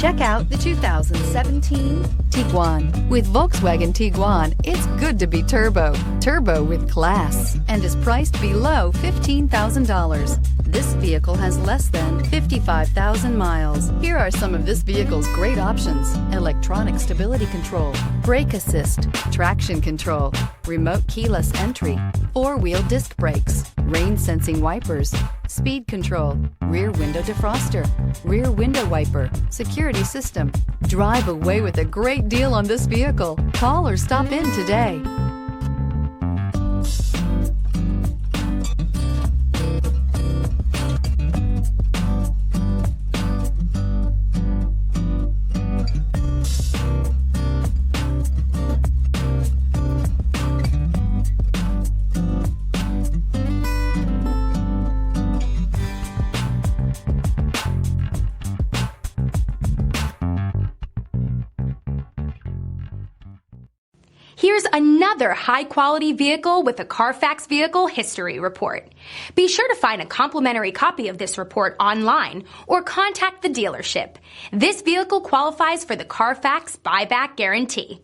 Check out the 2017 Tiguan. With Volkswagen Tiguan, it's good to be turbo. Turbo with class, and is priced below $15,000. This vehicle has less than 55,000 miles. Here are some of this vehicle's great options: electronic stability control, brake assist, traction control, remote keyless entry, four-wheel disc brakes, rain sensing wipers, speed control, rear window defroster, rear window wiper, security system. Drive away with a great deal on this vehicle. Call or stop in today. Here's another high-quality vehicle with a Carfax Vehicle History Report. Be sure to find a complimentary copy of this report online or contact the dealership. This vehicle qualifies for the Carfax Buyback Guarantee.